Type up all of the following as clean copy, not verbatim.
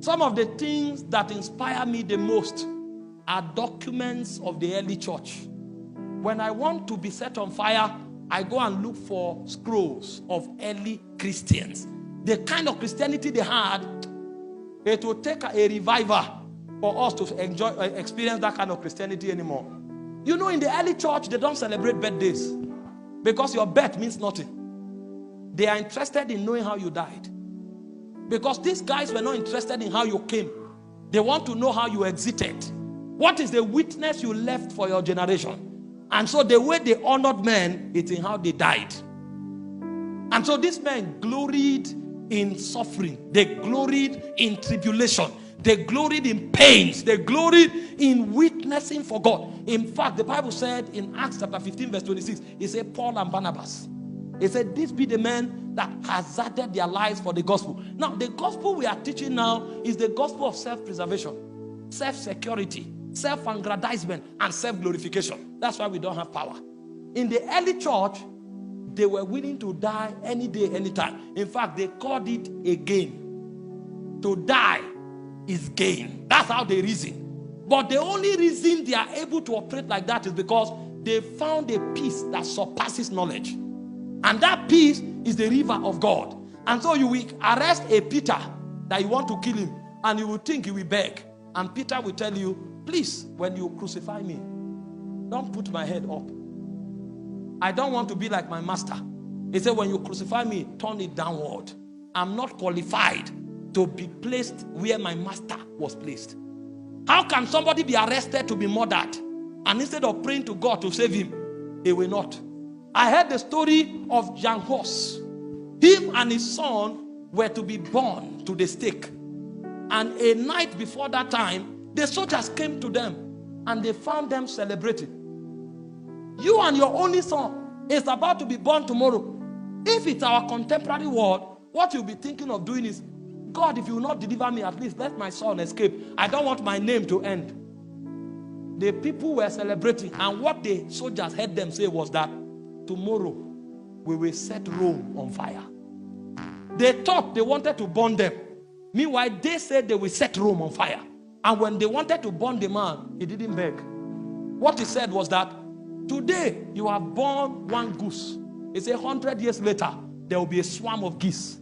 Some of the things that inspire me the most are documents of the early church. When I want to be set on fire, I go and look for scrolls of early Christians. The kind of Christianity they had, it will take a revival for us to experience that kind of Christianity anymore. You know, in the early church, they don't celebrate birthdays because your birth means nothing. They are interested in knowing how you died. Because these guys were not interested in how you came. They want to know how you exited. What is the witness you left for your generation? And so the way they honored men, it's in how they died. And so these men gloried in suffering. They gloried in tribulation. They gloried in pains. They gloried in witnessing for God. In fact, the Bible said in Acts chapter 15 verse 26, it said Paul and Barnabas. It said, these be the men that hazarded their lives for the gospel. Now, the gospel we are teaching now is the gospel of self-preservation, self-security, self-aggrandizement, and self-glorification. That's why we don't have power. In the early church, they were willing to die any day, anytime. In fact, they called it a gain. To die is gain. That's how they reason. But the only reason they are able to operate like that is because they found a peace that surpasses knowledge. And that peace is the river of God. And so you will arrest a Peter that you want to kill him, and you will think he will beg. And Peter will tell you, please, when you crucify me, don't put my head up. I don't want to be like my master. He said, when you crucify me, turn it downward. I'm not qualified to be placed where my master was placed. How can somebody be arrested to be murdered? And instead of praying to God to save him, he will not. I heard the story of Jan Hus. Him and his son were to be born to the stake. And a night before that time, the soldiers came to them and they found them celebrating. You and your only son is about to be born tomorrow. If it's our contemporary world, what you'll be thinking of doing is, God, if you will not deliver me, at least let my son escape. I don't want my name to end. The people were celebrating, and what the soldiers heard them say was that tomorrow we will set Rome on fire. They thought they wanted to burn them. Meanwhile, they said they will set Rome on fire. And when they wanted to burn the man, he didn't beg. What he said was that, today you have born one goose. He said 100 years later, there will be a swarm of geese.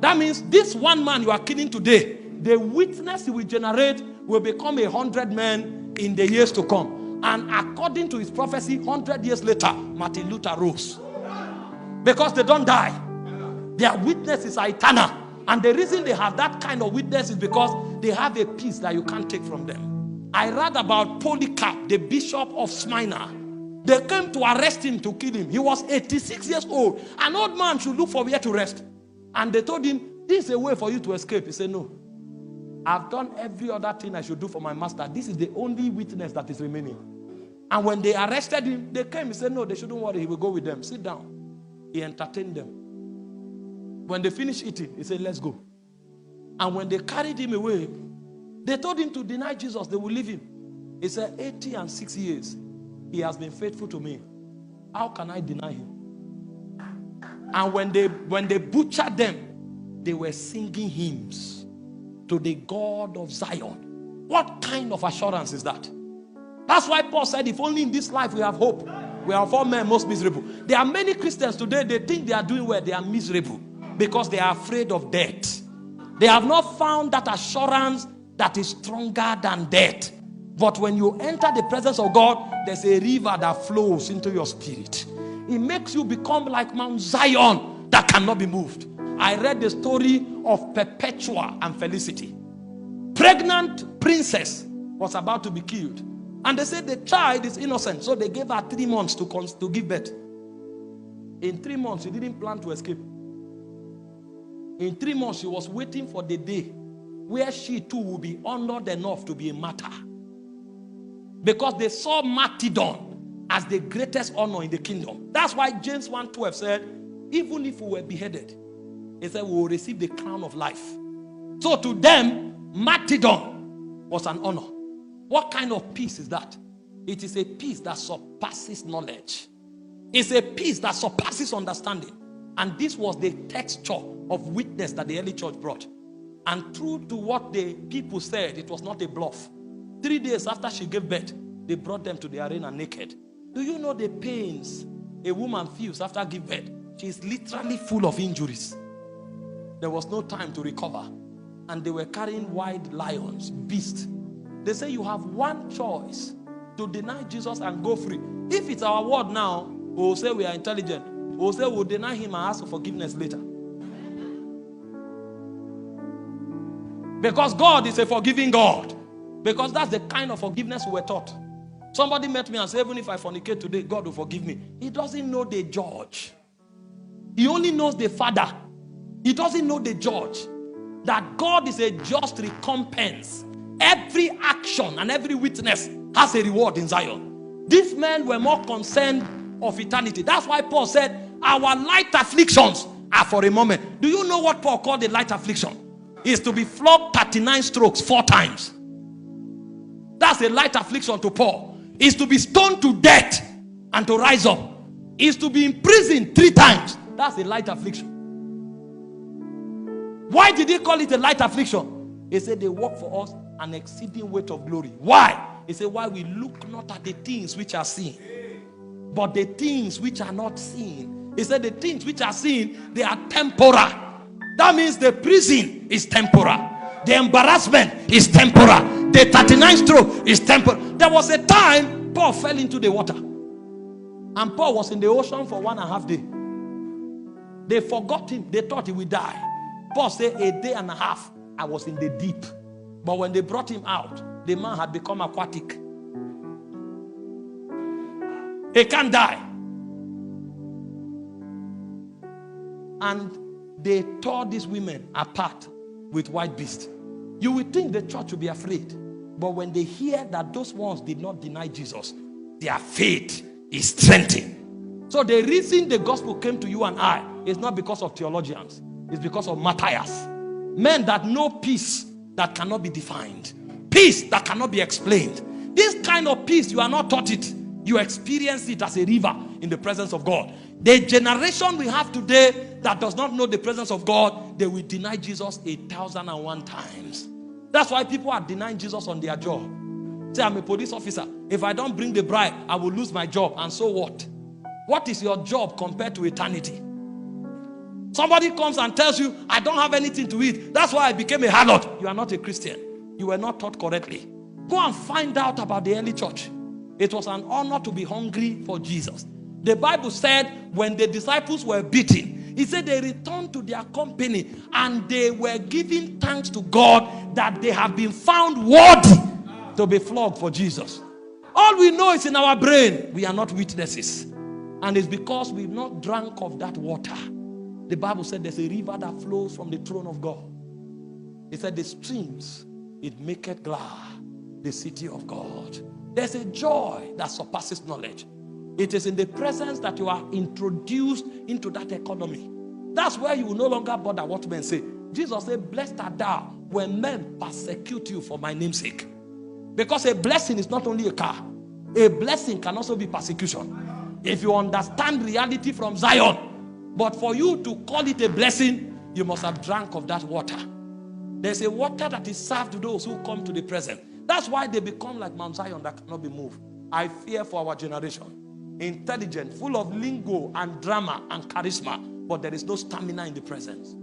That means this one man you are killing today, the witness he will generate will become 100 men in the years to come. And according to his prophecy, 100 years later, Martin Luther rose. Because they don't die. Their witness is eternal. And the reason they have that kind of witness is because they have a peace that you can't take from them. I read about Polycarp, the bishop of Smyrna. They came to arrest him, to kill him. He was 86 years old. An old man should look for where to rest. And they told him, this is a way for you to escape. He said, no. I've done every other thing I should do for my master. This is the only witness that is remaining. And when they arrested him, they came. He said, no, they shouldn't worry. He will go with them. Sit down. He entertained them. When they finished eating, he said, let's go. And when they carried him away, they told him to deny Jesus. They will leave him. He said, 86 years, he has been faithful to me. How can I deny him? And when they butchered them, they were singing hymns to the God of Zion. What kind of assurance is that? That's why Paul said, if only in this life we have hope, we are of all men most miserable. There are many Christians today, they think they are doing well, they are miserable because they are afraid of death. They have not found that assurance that is stronger than death. But when you enter the presence of God, there's a river that flows into your spirit. It makes you become like Mount Zion that cannot be moved. I read the story of Perpetua and Felicity. Pregnant princess was about to be killed. And they said the child is innocent. So they gave her 3 months to give birth. In 3 months, she didn't plan to escape. In 3 months, she was waiting for the day where she too will be honored enough to be a martyr. Because they saw martyrdom as the greatest honor in the kingdom. That's why James 1:12 said, even if we were beheaded, he said we will receive the crown of life. So to them, martyrdom was an honor. What kind of peace is that? It is a peace that surpasses knowledge. It's a peace that surpasses understanding. And this was the texture of witness that the early church brought. And true to what the people said, it was not a bluff. 3 days after she gave birth, they brought them to the arena naked. Do you know the pains a woman feels after giving birth? She is literally full of injuries. There was no time to recover. And they were carrying wild lions, beasts. They say you have one choice: to deny Jesus and go free. If it's our word now, we'll say we are intelligent. We'll say we'll deny him and ask for forgiveness later. Because God is a forgiving God. Because that's the kind of forgiveness we were taught. Somebody met me and said, even if I fornicate today, God will forgive me. He doesn't know the judge. He only knows the Father. He doesn't know the judge. That God is a just recompense. Every action and every witness has a reward in Zion. These men were more concerned of eternity. That's why Paul said, our light afflictions are for a moment. Do you know what Paul called a light affliction? Is to be flogged 39 strokes 4 times. That's a light affliction to Paul. Is to be stoned to death and to rise up. Is to be imprisoned 3 times. That's a light affliction. Why did he call it a light affliction? He said they work for us an exceeding weight of glory. Why? He said, why we look not at the things which are seen, but the things which are not seen. He said the things which are seen, they are temporal. That means the prison is temporal. The embarrassment is temporal. The 39 stroke is temporal. There was a time Paul fell into the water. And Paul was in the ocean for 1.5 days. They forgot him. They thought he would die. Paul said, 1.5 days I was in the deep. But when they brought him out, the man had become aquatic. He can't die. And they tore these women apart with white beasts. You would think the church would be afraid. But when they hear that those ones did not deny Jesus, their faith is strengthened. So the reason the gospel came to you and I is not because of theologians. It's because of martyrs. Men that know peace that cannot be defined. Peace that cannot be explained. This kind of peace, you are not taught it. You experience it as a river in the presence of God. The generation we have today that does not know the presence of God, they will deny Jesus 1,001 times. That's why people are denying Jesus on their job. Say, I'm a police officer. If I don't bring the bride, I will lose my job. And so what? What is your job compared to eternity? Somebody comes and tells you, I don't have anything to eat. That's why I became a harlot. You are not a Christian. You were not taught correctly. Go and find out about the early church. It was an honor to be hungry for Jesus. The Bible said when the disciples were beaten, he said they returned to their company and they were giving thanks to God that they have been found worthy to be flogged for Jesus. All we know is in our brain. We are not witnesses. And it's because we've not drank of that water. The Bible said there's a river that flows from the throne of God. It said the streams, it maketh glad the city of God. There's a joy that surpasses knowledge. It is in the presence that you are introduced into that economy. That's where you will no longer bother what men say. Jesus said, blessed art thou when men persecute you for my name's sake. Because a blessing is not only a car. A blessing can also be persecution. If you understand reality from Zion. But for you to call it a blessing, you must have drank of that water. There's a water that is served to those who come to the present. That's why they become like Mount Zion that cannot be moved. I fear for our generation. Intelligent, full of lingo and drama and charisma, but there is no stamina in the presence.